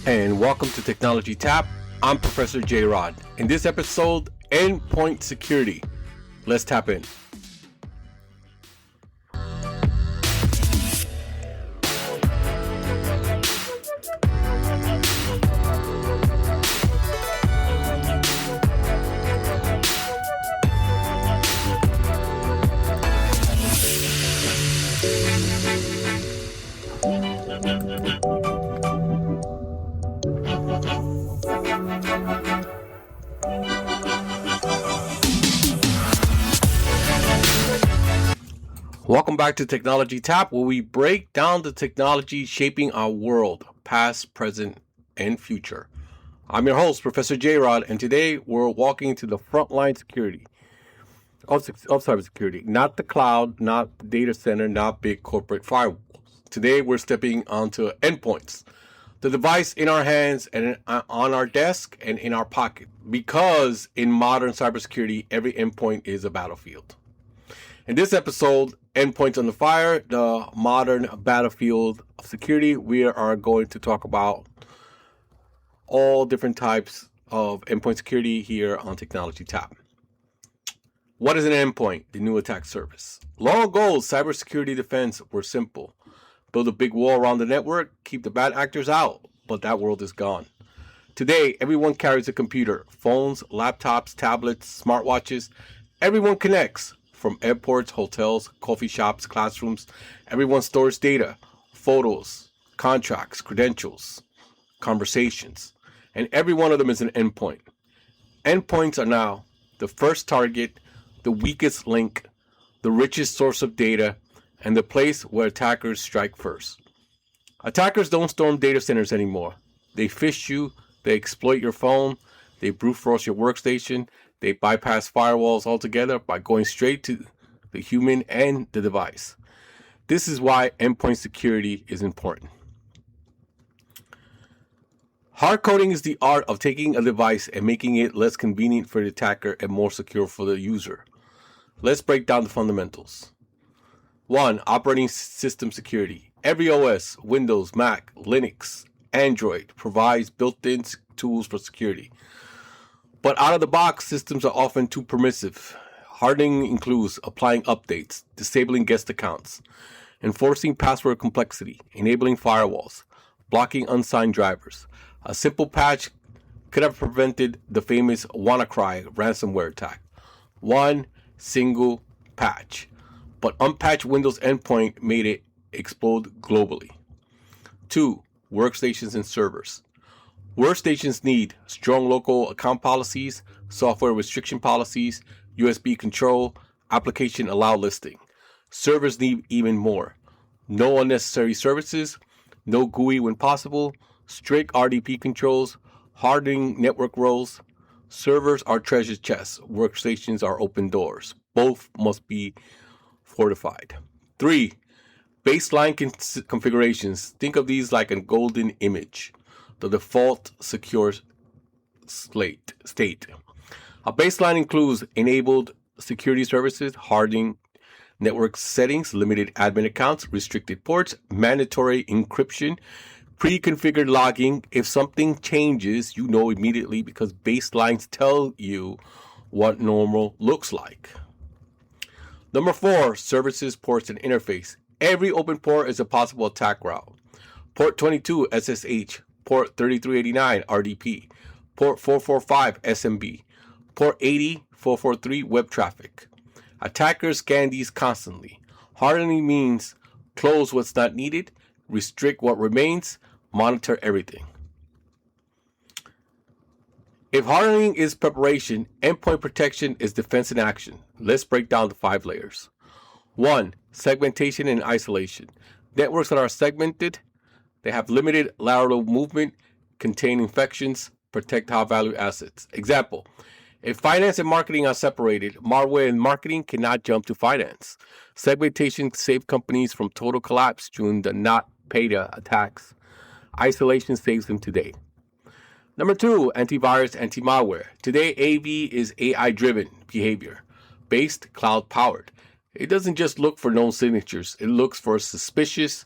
And welcome to Technology Tap. I'm Professor J. Rod. In this episode, Endpoint Security. Let's tap in. Welcome back to Technology Tap, where we break down the technology shaping our world, past, present, and future. I'm your host, Professor J. Rod, and today we're walking into the frontline security of cybersecurity, not the cloud, not the data center, not big corporate firewalls. Today we're stepping onto endpoints, the device in our hands and on our desk and in our pocket, because in modern cybersecurity, every endpoint is a battlefield. In this episode, Endpoints on the Fire, the modern battlefield of security, we are going to talk about all different types of endpoint security here on Technology Tap. What is an endpoint? The new attack surface. Long ago, cybersecurity defense were simple. Build a big wall around the network, keep the bad actors out, but that world is gone. Today, everyone carries a computer, phones, laptops, tablets, smartwatches. Everyone connects. From airports, hotels, coffee shops, classrooms, everyone stores data, photos, contracts, credentials, conversations, and every one of them is an endpoint. Endpoints are now the first target, the weakest link, the richest source of data, and the place where attackers strike first. Attackers don't storm data centers anymore. They phish you, they exploit your phone, they brute force your workstation. They bypass firewalls altogether by going straight to the human and the device. This is why endpoint security is important. Hard coding is the art of taking a device and making it less convenient for the attacker and more secure for the user. Let's break down the fundamentals. 1. Operating system security. Every OS, Windows, Mac, Linux, Android, provides built-in tools for security. But out of the box, systems are often too permissive. Hardening includes applying updates, disabling guest accounts, enforcing password complexity, enabling firewalls, blocking unsigned drivers. A simple patch could have prevented the famous WannaCry ransomware attack. One single patch. But unpatched Windows endpoint made it explode globally. 2. Workstations and servers. Workstations need strong local account policies, software restriction policies, USB control, application allow listing. Servers need even more. No unnecessary services, no GUI when possible, strict RDP controls, hardening network roles. Servers are treasure chests. Workstations are open doors. Both must be fortified. 3. Baseline configurations. Think of these like a golden image. The default secure state. A baseline includes enabled security services, hardening network settings, limited admin accounts, restricted ports, mandatory encryption, pre-configured logging. If something changes, you know immediately because baselines tell you what normal looks like. Number 4, services, ports, and interface. Every open port is a possible attack route. Port 22 SSH. Port 3389 RDP, Port 445 SMB, Port 80 443 web traffic. Attackers scan these constantly. Hardening means close what's not needed, restrict what remains, monitor everything. If hardening is preparation, endpoint protection is defense in action. Let's break down the 5 layers. 1. Segmentation and isolation. Networks that are segmented, they have limited lateral movement, contain infections, protect high-value assets. Example, If finance and marketing are separated, malware and marketing cannot jump to finance. Segmentation saved companies from total collapse during the NotPetya attacks. Isolation saves them today. Number 2, antivirus, anti-malware. Today, AV is AI-driven behavior, based, cloud-powered. It doesn't just look for known signatures. It looks for suspicious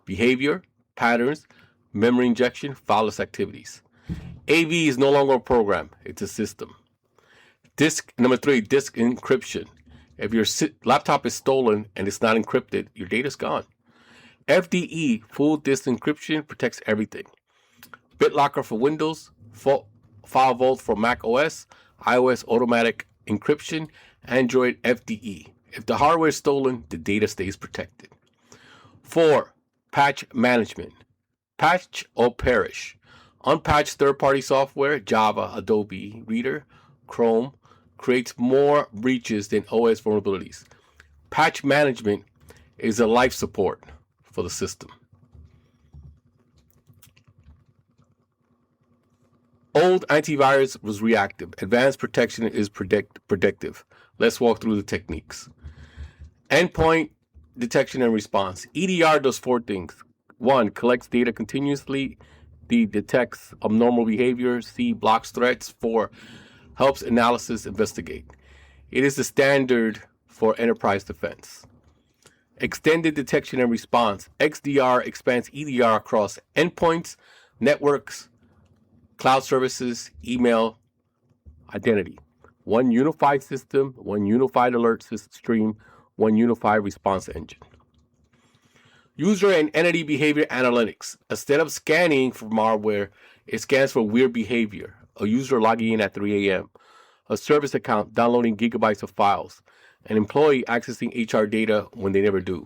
behavior, patterns, memory injection, fileless activities. AV is no longer a program. It's a system. Number 3, disk encryption. If your laptop is stolen and it's not encrypted, your data's gone. FDE, full disk encryption, protects everything. BitLocker for Windows, FileVault for Mac OS, iOS automatic encryption, Android FDE. If the hardware is stolen, the data stays protected. 4, patch management. Patch or perish. Unpatched third-party software, Java, Adobe Reader, Chrome, creates more breaches than OS vulnerabilities. Patch management is a life support for the system. Old antivirus was reactive. Advanced protection is predictive. Let's walk through the techniques. Endpoint detection and response. EDR does 4 things. 1, collects data continuously. D, detects abnormal behavior. C, blocks threats. 4, helps analysis investigate. It is the standard for enterprise defense. Extended detection and response. XDR expands EDR across endpoints, networks, cloud services, email, identity. One unified system, one unified alert stream, one unified response engine. User and entity behavior analytics. Instead of scanning for malware, it scans for weird behavior. A user logging in at 3 a.m., a service account downloading gigabytes of files, an employee accessing HR data when they never do.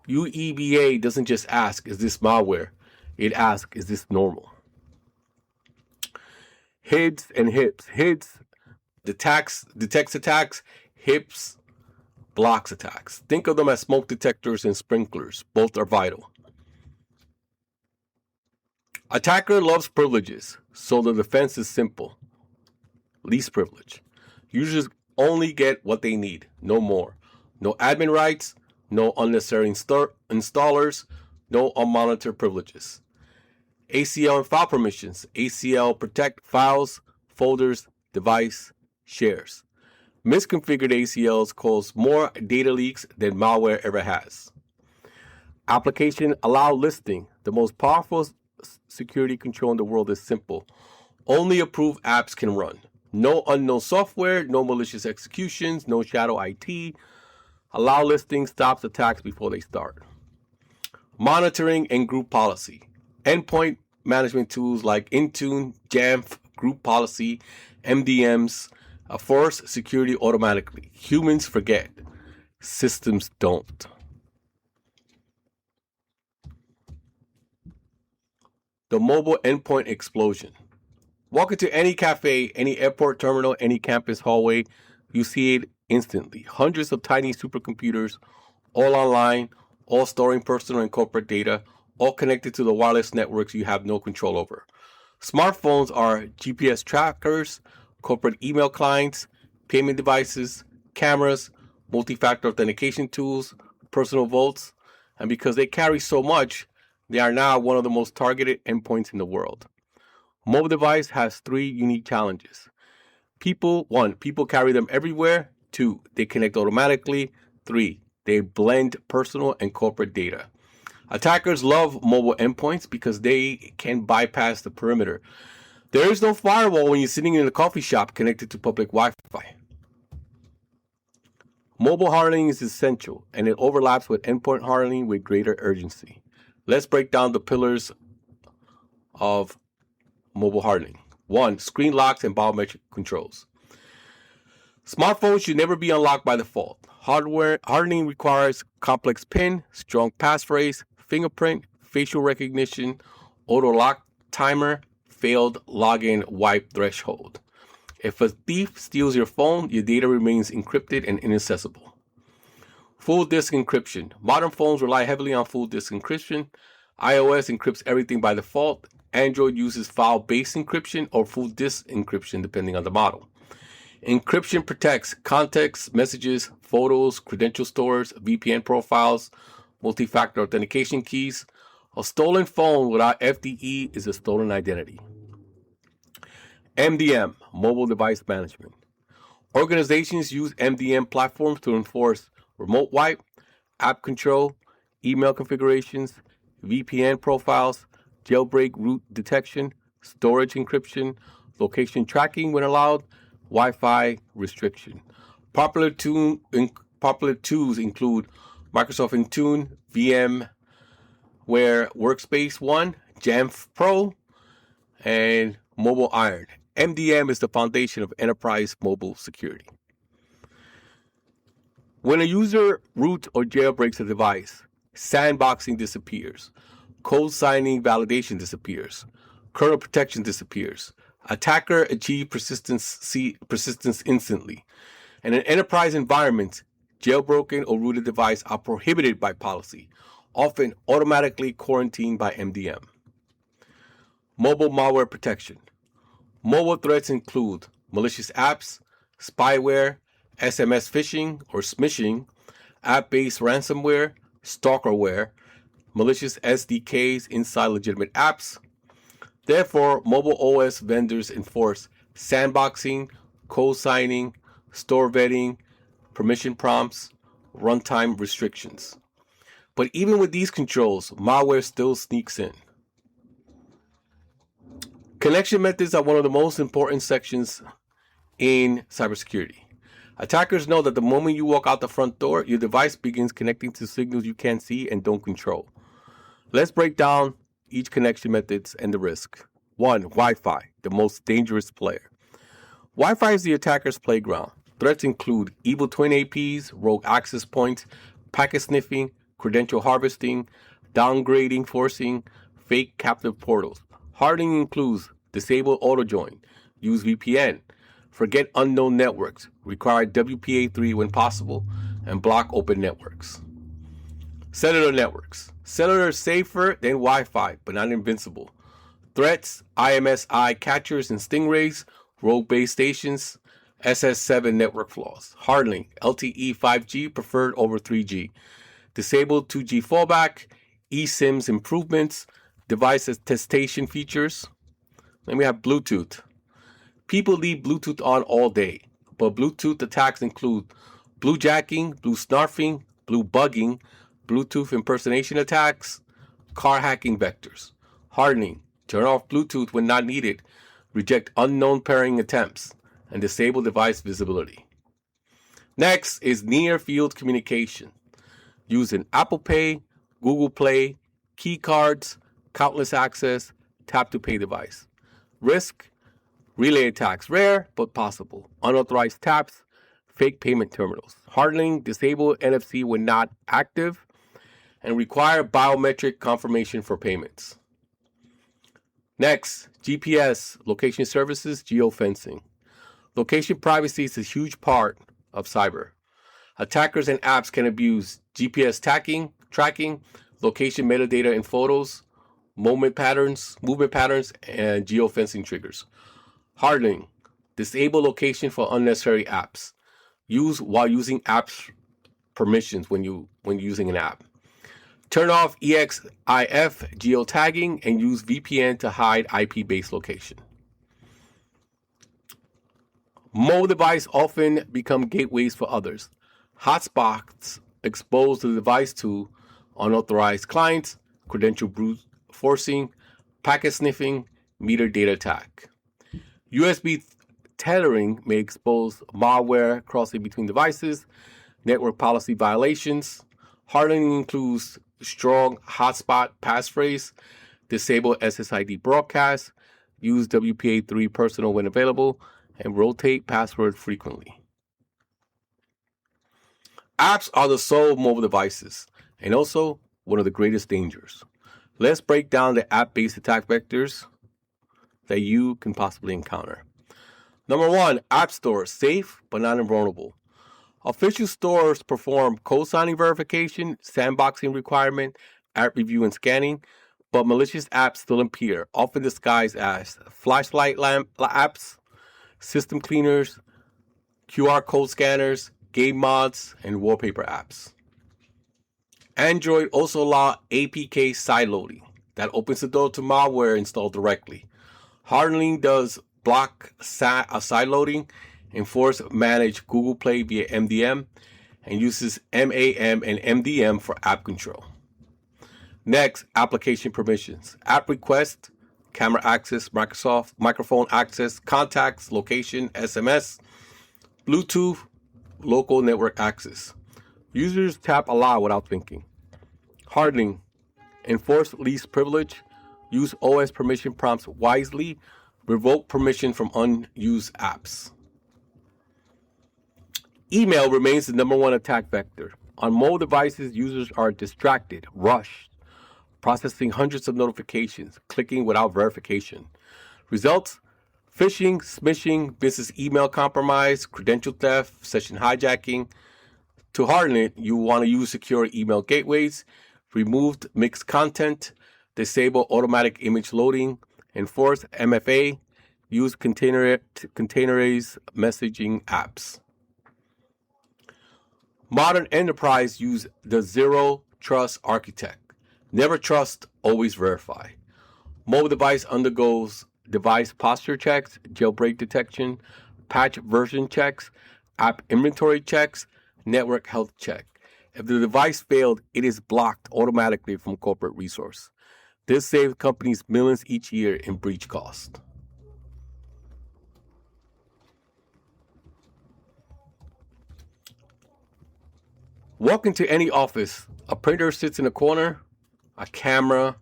UEBA doesn't just ask, is this malware? It asks, is this normal? HIDS and HIPS. HIDS detects attacks. HIPS blocks attacks. Think of them as smoke detectors and sprinklers. Both are vital. Attacker loves privileges, so the defense is simple. Least privilege. Users only get what they need, no more. No admin rights, no unnecessary installers, no unmonitored privileges. ACL and file permissions. ACL protect files, folders, device, shares. Misconfigured ACLs cause more data leaks than malware ever has. Application allow listing. The most powerful security control in the world is simple. Only approved apps can run. No unknown software, no malicious executions, no shadow IT. Allow listing stops attacks before they start. Monitoring and group policy. Endpoint management tools like Intune, Jamf, group policy, MDMs force security automatically. Humans forget. Systems don't. The mobile endpoint explosion. Walk into any cafe, any airport terminal, any campus hallway, you see it instantly. Hundreds of tiny supercomputers, all online, all storing personal and corporate data, all connected to the wireless networks you have no control over. Smartphones are GPS trackers, corporate email clients, payment devices, cameras, multi-factor authentication tools, personal vaults, and because they carry so much, they are now one of the most targeted endpoints in the world. Mobile device has 3 unique challenges. 1, people carry them everywhere. 2, they connect automatically. 3, they blend personal and corporate data. Attackers love mobile endpoints because they can bypass the perimeter. There is no firewall when you're sitting in a coffee shop connected to public Wi-Fi. Mobile hardening is essential, and it overlaps with endpoint hardening with greater urgency. Let's break down the pillars of mobile hardening. 1, screen locks and biometric controls. Smartphones should never be unlocked by default. Hardware hardening requires complex PIN, strong passphrase, fingerprint, facial recognition, auto lock timer, failed login wipe threshold. If a thief steals your phone, your data remains encrypted and inaccessible. Full disk encryption. Modern phones rely heavily on full disk encryption. iOS encrypts everything by default. Android uses file-based encryption or full disk encryption depending on the model. Encryption protects context, messages, photos, credential stores, VPN profiles, multi-factor authentication keys. A stolen phone without FDE is a stolen identity. MDM, mobile device management. Organizations use MDM platforms to enforce remote wipe, app control, email configurations, VPN profiles, jailbreak root detection, storage encryption, location tracking when allowed, Wi-Fi restriction. Popular tools include Microsoft Intune, VMware Workspace ONE, Jamf Pro, and Mobile Iron. MDM is the foundation of enterprise mobile security. When a user roots or jailbreaks a device, sandboxing disappears, code signing validation disappears, kernel protection disappears, attacker achieves persistence instantly. And in enterprise environments, jailbroken or rooted devices are prohibited by policy, often automatically quarantined by MDM. Mobile malware protection. Mobile threats include malicious apps, spyware, SMS phishing or smishing, app-based ransomware, stalkerware, malicious SDKs inside legitimate apps. Therefore, mobile OS vendors enforce sandboxing, code signing, store vetting, permission prompts, runtime restrictions. But even with these controls, malware still sneaks in. Connection methods are one of the most important sections in cybersecurity. Attackers know that the moment you walk out the front door, your device begins connecting to signals you can't see and don't control. Let's break down each connection methods and the risk. 1. Wi-Fi, the most dangerous player. Wi-Fi is the attacker's playground. Threats include evil twin APs, rogue access points, packet sniffing, credential harvesting, downgrading forcing, fake captive portals. Hardening includes disable auto-join, use VPN, forget unknown networks, require WPA3 when possible, and block open networks. Cellular networks. Cellular is safer than Wi-Fi, but not invincible. Threats, IMSI catchers and stingrays, rogue base stations, SS7 network flaws. Hardening, LTE 5G preferred over 3G. Disabled 2G fallback, eSIMs improvements, device attestation features. Then we have Bluetooth. People leave Bluetooth on all day, but Bluetooth attacks include bluejacking, blue snarfing, blue bugging, Bluetooth impersonation attacks, car hacking vectors. Hardening, turn off Bluetooth when not needed, reject unknown pairing attempts, and disable device visibility. Next is near field communication. Using Apple Pay, Google Play, key cards, countless access, tap to pay device. Risk, relay attacks, rare but possible. Unauthorized taps, fake payment terminals. Hardening, disable NFC when not active, and require biometric confirmation for payments. Next, GPS, location services, geofencing. Location privacy is a huge part of cyber. Attackers and apps can abuse GPS tracking, location metadata in photos, movement patterns, and geofencing triggers. Hardening, disable location for unnecessary apps. Use while using apps permissions when using an app. Turn off EXIF geotagging and use VPN to hide IP-based location. Mobile devices often become gateways for others. Hotspots expose the device to unauthorized clients, credential brute forcing, packet sniffing, meter data attack. USB tethering may expose malware crossing between devices, network policy violations. Hardening includes strong hotspot passphrase, disable SSID broadcast, use WPA3 personal when available, and rotate password frequently. Apps are the soul of mobile devices and also one of the greatest dangers. Let's break down the app-based attack vectors that you can possibly encounter. Number 1, app stores, safe but not invulnerable. Official stores perform code signing verification, sandboxing requirement, app review and scanning, but malicious apps still appear, often disguised as flashlight lamp apps, system cleaners, QR code scanners, game mods, and wallpaper apps. Android also allows APK sideloading that opens the door to malware installed directly. Hardening does block sideloading, enforce manage Google Play via MDM, and uses MAM and MDM for app control. Next, application permissions. App request, camera access, Microsoft, microphone access, contacts, location, SMS, Bluetooth, local network access. Users tap allow without thinking. Hardening, enforce least privilege, use OS permission prompts wisely, revoke permission from unused apps. Email remains the number one attack vector. On mobile devices, users are distracted, rushed, processing hundreds of notifications, clicking without verification. Results: phishing, smishing, business email compromise, credential theft, session hijacking. To harden it, you want to use secure email gateways, remove mixed content, disable automatic image loading, enforce MFA, use containerized messaging apps. Modern enterprise use the zero trust architect. Never trust, always verify. Mobile device undergoes device posture checks, jailbreak detection, patch version checks, app inventory checks, network health check. If the device failed, it is blocked automatically from corporate resource. This saves companies millions each year in breach cost. Walk into any office. A printer sits in a corner. A camera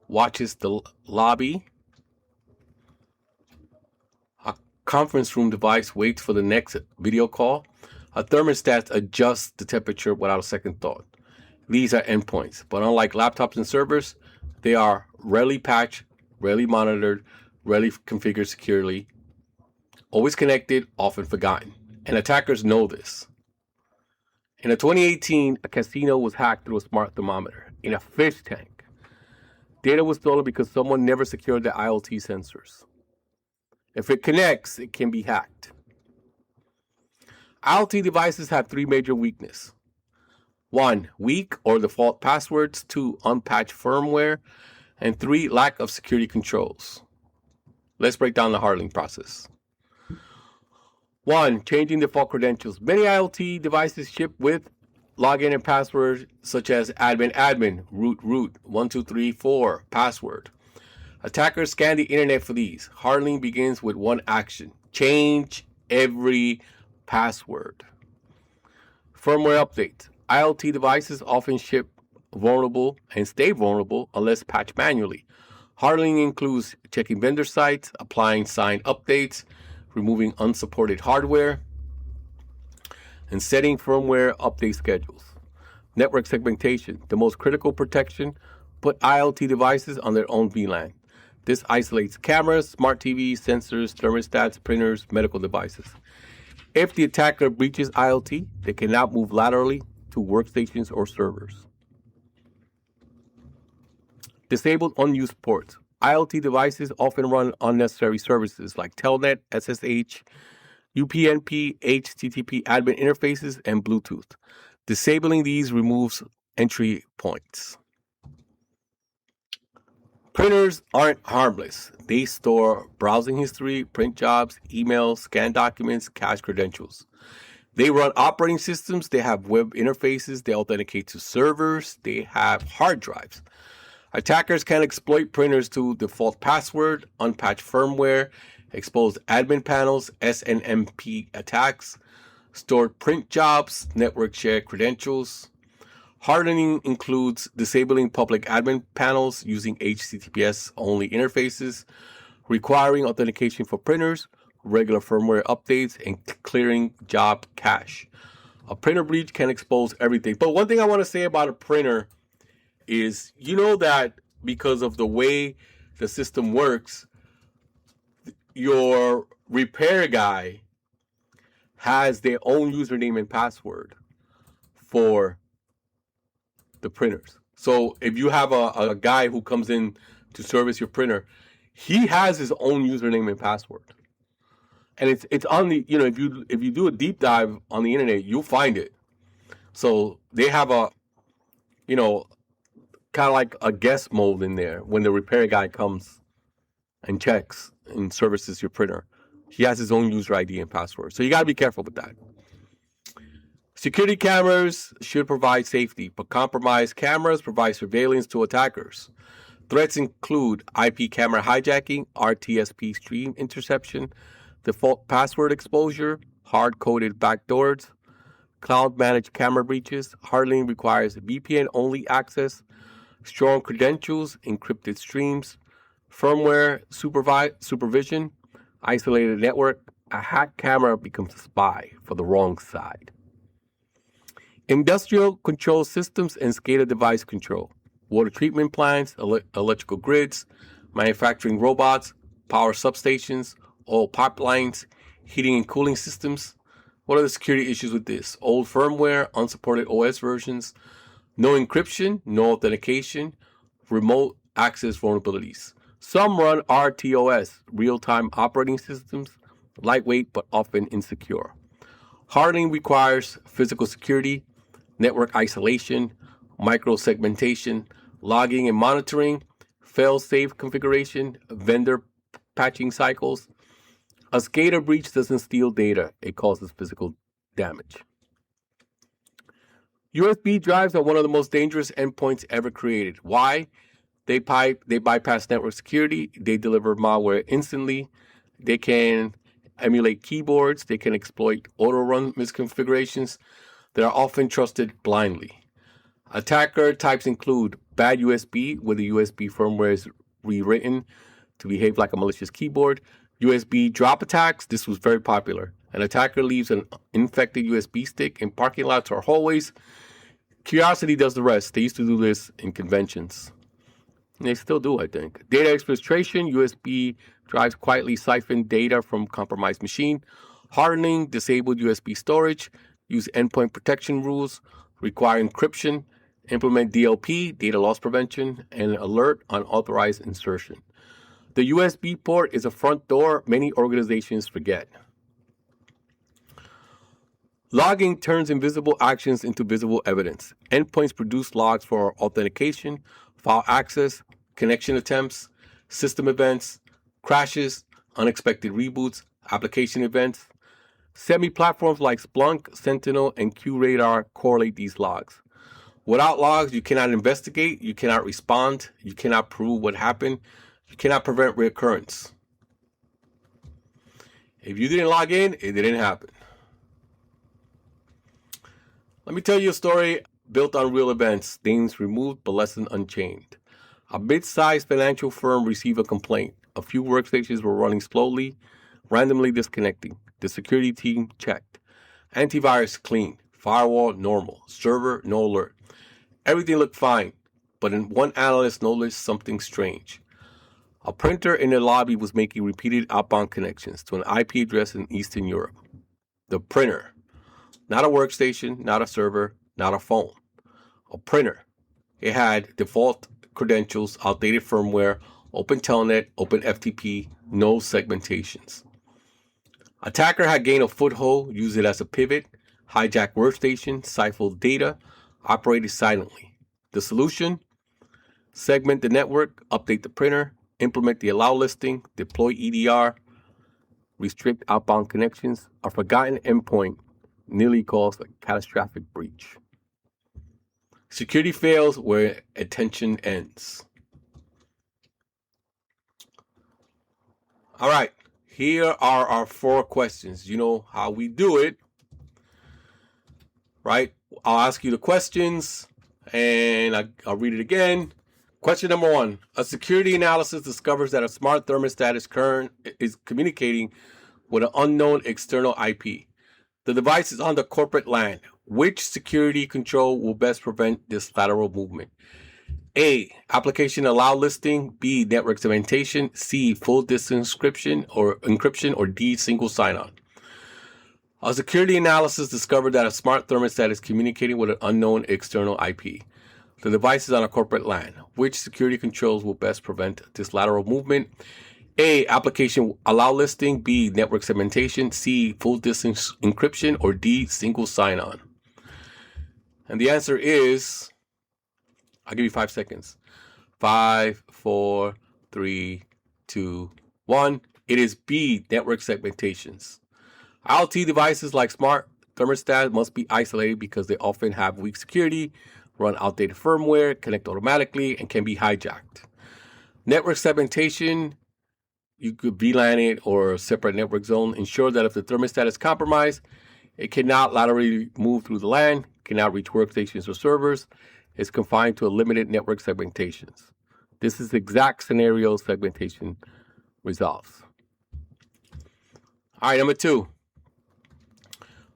watches the lobby. A conference room device waits for the next video call. A thermostat adjusts the temperature without a second thought. These are endpoints, but unlike laptops and servers, they are rarely patched, rarely monitored, rarely configured securely, always connected, often forgotten. And attackers know this. In 2018, a casino was hacked through a smart thermometer in a fish tank. Data was stolen because someone never secured the IoT sensors. If it connects, it can be hacked. IoT devices have three major weaknesses. 1. Weak or default passwords. 2. Unpatched firmware. And 3. Lack of security controls. Let's break down the hardening process. 1. Changing default credentials. Many IoT devices ship with login and passwords such as admin, root, 1234, password. Attackers scan the internet for these. Hardening begins with one action. Change every password. Firmware update. IoT devices often ship vulnerable and stay vulnerable unless patched manually. Hardening includes checking vendor sites, applying signed updates, removing unsupported hardware, and setting firmware update schedules. Network segmentation. The most critical protection, put IoT devices on their own VLAN. This isolates cameras, smart TVs, sensors, thermostats, printers, medical devices. If the attacker breaches IoT, they cannot move laterally to workstations or servers. Disabled unused ports. IoT devices often run unnecessary services like Telnet, SSH, UPnP, HTTP admin interfaces, and Bluetooth. Disabling these removes entry points. Printers aren't harmless. They store browsing history, print jobs, emails, scan documents, cache credentials. They run operating systems. They have web interfaces. They authenticate to servers. They have hard drives. Attackers can exploit printers to default password, unpatched firmware, expose admin panels, SNMP attacks, stored print jobs, network shared credentials. Hardening includes disabling public admin panels using HTTPS-only interfaces, requiring authentication for printers, regular firmware updates, and clearing job cache. A printer breach can expose everything. But one thing I want to say about a printer is, you know that because of the way the system works, your repair guy has their own username and password for the printers. So if you have a guy who comes in to service your printer, he has his own username and password. And it's on the, if you do a deep dive on the internet, you'll find it. So they have a, you know, kind of like a guest mode in there when the repair guy comes and checks and services your printer. He has his own user ID and password. So you got to be careful with that. Security cameras should provide safety, but compromised cameras provide surveillance to attackers. Threats include IP camera hijacking, RTSP stream interception, default password exposure, hard-coded backdoors, cloud-managed camera breaches. Hardening requires VPN-only access, strong credentials, encrypted streams, firmware supervision, isolated network. A hacked camera becomes a spy for the wrong side. Industrial control systems and SCADA device control. Water treatment plants, electrical grids, manufacturing robots, power substations, oil pipelines, heating and cooling systems. What are the security issues with this? Old firmware, unsupported OS versions, no encryption, no authentication, remote access vulnerabilities. Some run RTOS, real-time operating systems, lightweight but often insecure. Hardening requires physical security, network isolation, micro-segmentation, logging and monitoring, fail-safe configuration, vendor patching cycles. A SCADA breach doesn't steal data, it causes physical damage. USB drives are one of the most dangerous endpoints ever created. Why? They bypass network security, they deliver malware instantly, they can emulate keyboards, they can exploit auto-run misconfigurations that are often trusted blindly. Attacker types include bad USB, where the USB firmware is rewritten to behave like a malicious keyboard. USB drop attacks, this was very popular. An attacker leaves an infected USB stick in parking lots or hallways. Curiosity does the rest. They used to do this in conventions. And they still do, I think. Data exfiltration, USB drives quietly siphon data from compromised machine. Hardening, disabled USB storage. Use endpoint protection rules. Require encryption. Implement DLP, data loss prevention, and alert unauthorized insertion. The USB port is a front door many organizations forget. Logging turns invisible actions into visible evidence. Endpoints produce logs for authentication, file access, connection attempts, system events, crashes, unexpected reboots, application events. Semi-platforms like Splunk, Sentinel, and QRadar correlate these logs. Without logs, you cannot investigate, you cannot respond, you cannot prove what happened, you cannot prevent reoccurrence. If you didn't log in, it didn't happen. Let me tell you a story built on real events, things removed but lesson unchanged. A mid-sized financial firm received a complaint. A few workstations were running slowly, randomly disconnecting. The security team checked. Antivirus clean, firewall normal, server no alert. Everything looked fine, but one analyst noticed something strange. A printer in the lobby was making repeated outbound connections to an IP address in Eastern Europe. The printer. Not a workstation, not a server, not a phone. A printer. It had default credentials, outdated firmware, open telnet, open FTP, no segmentations. Attacker had gained a foothold, used it as a pivot, hijacked workstation, siphoned data, operated silently. The solution? Segment the network, update the printer, implement the allow listing, deploy EDR, restrict outbound connections. A forgotten endpoint nearly caused a catastrophic breach. Security fails where attention ends. All right, here are our 4 questions. You know how we do it, right? I'll ask you the questions and I'll read it again. Question number 1. A security analysis discovers that a smart thermostat is communicating with an unknown external IP. The device is on the corporate LAN. Which security control will best prevent this lateral movement? A. Application allow listing. B. Network segmentation. C. Full distance encryption, or D. Single sign-on. A security analysis discovered that a smart thermostat is communicating with an unknown external IP. The device is on a corporate LAN. Which security controls will best prevent this lateral movement? A, application allow listing, B, network segmentation, C, full distance encryption, or D, single sign-on. And the answer is, I'll give you 5 seconds. 5, 4, 3, 2, 1. It is B, network segmentations. IoT devices like smart thermostats must be isolated because they often have weak security, run outdated firmware, connect automatically, and can be hijacked. Network segmentation, you could VLAN it or separate network zone. Ensure that if the thermostat is compromised, it cannot laterally move through the LAN, cannot reach workstations or servers. It's confined to a limited network segmentations. This is the exact scenario segmentation resolves. All right, number 2.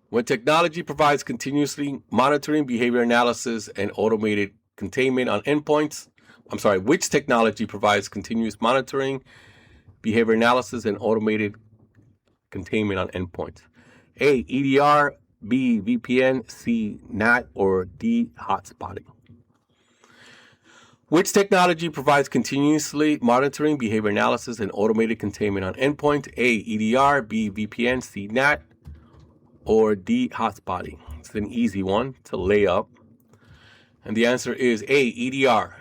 When technology provides continuously monitoring, behavior analysis, and automated containment on endpoints, which technology provides continuous monitoring, behavior analysis, and automated containment on endpoints? A, EDR, B, VPN, C, NAT, or D, hotspotting. Which technology provides continuously monitoring, behavior analysis, and automated containment on endpoints? A, EDR, B, VPN, C, NAT, or D, hotspotting? It's an easy one to lay up. And the answer is A, EDR.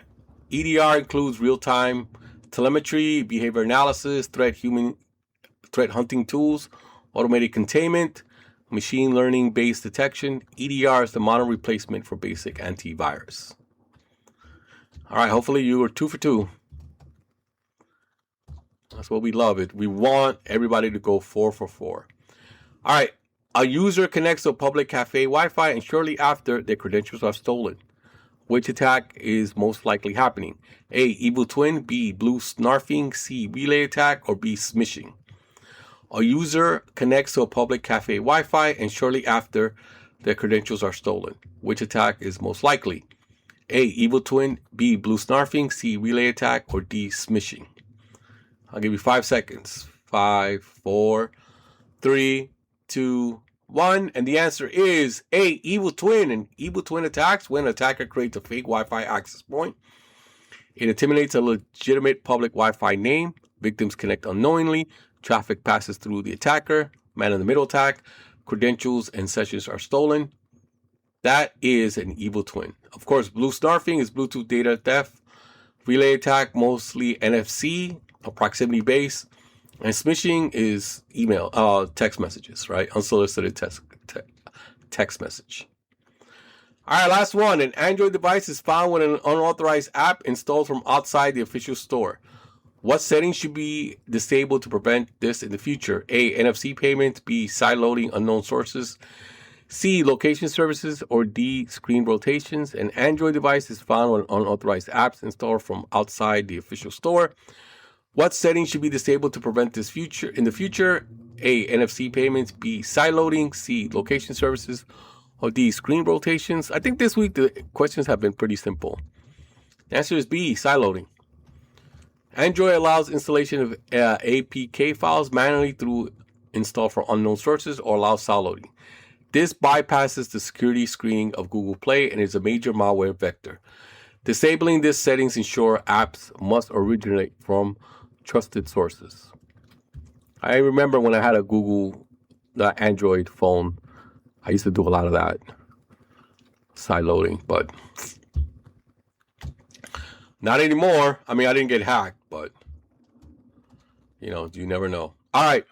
EDR includes real-time telemetry, behavior analysis, threat hunting tools, automated containment, machine learning-based detection. EDR is the modern replacement for basic antivirus. All right, hopefully you are 2 for 2. That's what we love it. We want everybody to go 4 for 4. All right, a user connects to a public cafe Wi-Fi and shortly after their credentials are stolen. Which attack is most likely happening? A, evil twin, B, blue snarfing, C, relay attack, or B, smishing. A user connects to a public cafe Wi-Fi and shortly after their credentials are stolen. Which attack is most likely? A, evil twin, B, blue snarfing, C, relay attack, or D, smishing. I'll give you 5 seconds. 5, 4, 3, 2, 1. And the answer is A, evil twin. And evil twin attacks when an attacker creates a fake Wi-Fi access point. It intimidates a legitimate public Wi-Fi name. Victims connect unknowingly. Traffic passes through the attacker. Man-in-the-middle attack. Credentials and sessions are stolen. That is an evil twin. Of course, blue snarfing is Bluetooth data theft. Relay attack, mostly NFC, or proximity based. And smishing is text messages, right? Unsolicited text message. All right, last one. An Android device is found when an unauthorized app installed from outside the official store. What settings should be disabled to prevent this in the future? A, NFC payments, B, side loading unknown sources, C, location services, or D, screen rotations. An Android device is found when unauthorized apps installed from outside the official store. What settings should be disabled to prevent this in the future? A, NFC payments, B, side loading, C, location services, or D, screen rotations. I think this week the questions have been pretty simple. The answer is B, side loading. Android allows installation of APK files manually through install for unknown sources or allows side loading. This bypasses the security screening of Google Play and is a major malware vector. Disabling these settings ensure apps must originate from trusted sources. I remember when I had a Android phone, I used to do a lot of that side loading, but not anymore. I mean, I didn't get hacked, but you never know. All right.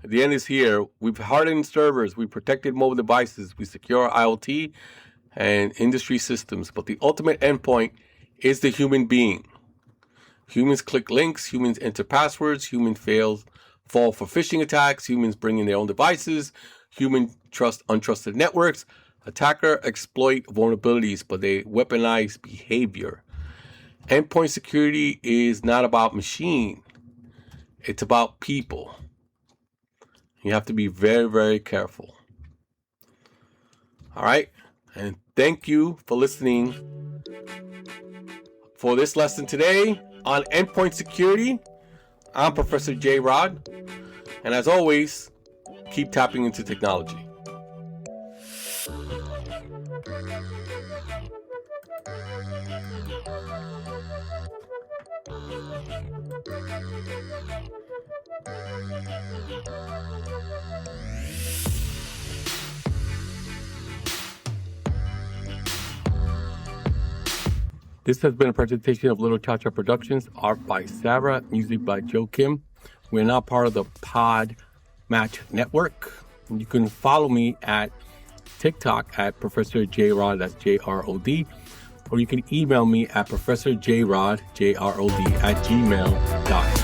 The end is here. We've hardened servers. We protected mobile devices. We secure IoT and industry systems. But the ultimate endpoint is the human being. Humans click links. Humans enter passwords. Humans fall for phishing attacks. Humans bring in their own devices. Humans trust untrusted networks. Attackers exploit vulnerabilities, but they weaponize behavior. Endpoint security is not about machine. It's about people. You have to be very, very careful. All right. And thank you for listening for this lesson today on endpoint security. I'm Professor J. Rod. And as always, keep tapping into technology. This has been a presentation of Little Cha Cha Productions, art by Sarah, music by Joe Kim. We're now part of the Pod Match Network. You can follow me at TikTok at Professor J Rod, that's JROD, or you can email me at ProfessorJRod, JROD, @gmail.com.